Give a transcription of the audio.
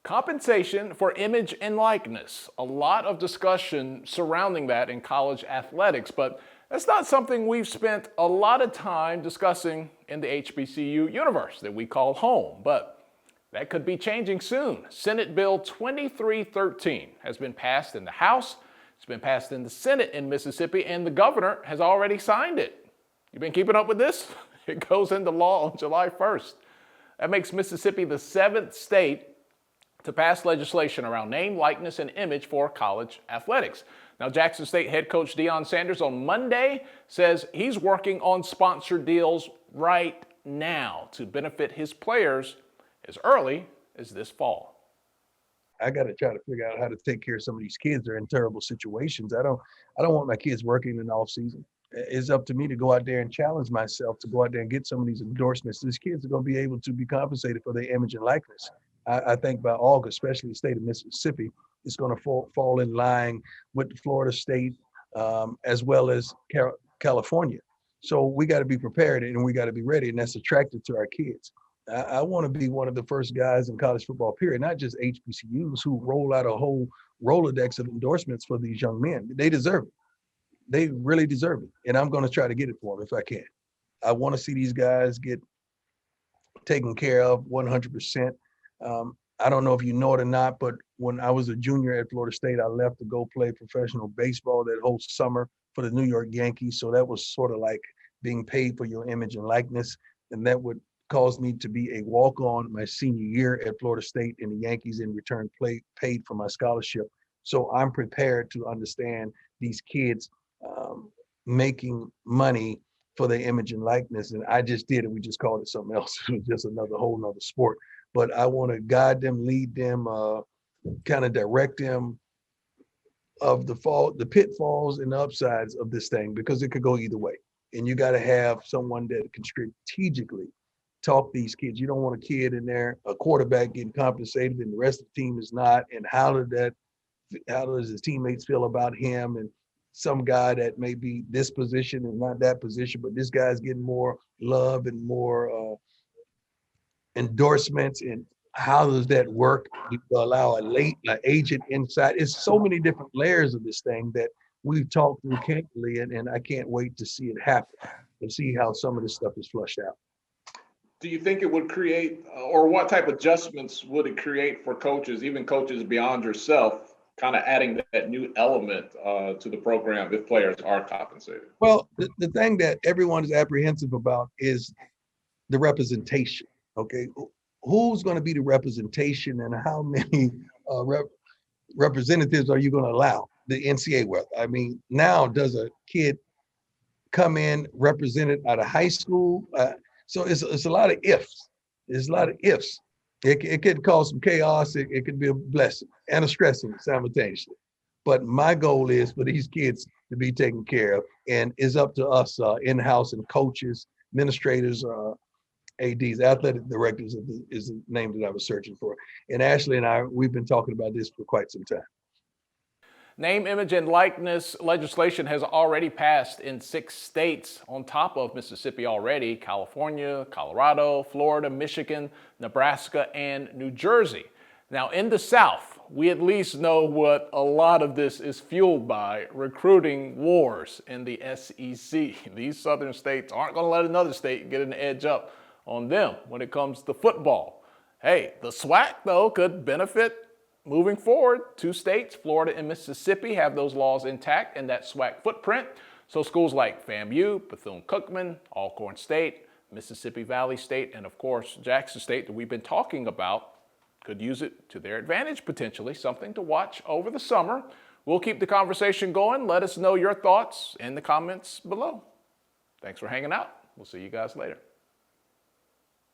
Compensation for image and likeness. A lot of discussion surrounding that in college athletics, but that's not something we've spent a lot of time discussing in the HBCU universe that we call home. But that could be changing soon. Senate Bill 2313 has been passed in the House, it's been passed in the Senate in Mississippi, and the governor has already signed it. You been keeping up with this? It goes into law on July 1st. That makes Mississippi the 7th state to pass legislation around name, likeness, and image for college athletics. Now, Jackson State head coach Deion Sanders on Monday says he's working on sponsored deals right now to benefit his players as early as this fall. I got to try to figure out how to take care of some of these kids that are in terrible situations. I don't want my kids working in the off season. It's up to me to go out there and challenge myself to go out there and get some of these endorsements. These kids are going to be able to be compensated for their image and likeness. I think by August, especially the state of Mississippi, it's going to fall in line with Florida State as well as California. So we got to be prepared and we got to be ready, and that's attractive to our kids. I want to be one of the first guys in college football, period, not just HBCUs, who roll out a whole Rolodex of endorsements for these young men. They deserve it. They really deserve it. And I'm going to try to get it for them if I can. I want to see these guys get taken care of 100%. I don't know if you know it or not, but when I was a junior at Florida State, I left to go play professional baseball that whole summer for the New York Yankees. So that was sort of like being paid for your image and likeness. And that would cause me to be a walk-on my senior year at Florida State, and the Yankees in return paid for my scholarship. So I'm prepared to understand these kids making money for their image and likeness. And I just did it. We just called it something else. It was just whole nother sport. But I want to guide them, lead them, kind of direct them of the pitfalls and the upsides of this thing, because it could go either way. And you got to have someone that can strategically talk these kids. You don't want a kid in there, a quarterback getting compensated and the rest of the team is not. And how does his teammates feel about him? And some guy that may be this position and not that position, but this guy's getting more love and more endorsements. And how does that work? You allow an agent inside. It's so many different layers of this thing that we've talked through carefully, and I can't wait to see it happen and see how some of this stuff is flushed out. Do you think it would create, or what type of adjustments would it create for coaches, even coaches beyond yourself, kind of adding that new element to the program if players are compensated? Well, the thing that everyone is apprehensive about is the representation. Okay, who's going to be the representation, and how many representatives are you going to allow? The NCAA world. I mean, now does a kid come in represented out of high school? So it's a lot of ifs. There's a lot of ifs. It could cause some chaos. It could be a blessing and a stressing simultaneously. But my goal is for these kids to be taken care of, and it's up to us in-house and coaches, administrators, ADs, athletic directors is the name that I was searching for. And Ashley and I, we've been talking about this for quite some time. Name, image, and likeness legislation has already passed in 6 states on top of Mississippi already: California, Colorado, Florida, Michigan, Nebraska, and New Jersey. Now, in the South, we at least know what a lot of this is fueled by: recruiting wars in the SEC. These southern states aren't going to let another state get an edge up on them when it comes to football. Hey, the SWAC, though, could benefit moving forward. 2 states, Florida and Mississippi, have those laws intact in that SWAC footprint. So schools like FAMU, Bethune-Cookman, Alcorn State, Mississippi Valley State, and of course Jackson State that we've been talking about could use it to their advantage potentially. Something to watch over the summer. We'll keep the conversation going. Let us know your thoughts in the comments below. Thanks for hanging out. We'll see you guys later.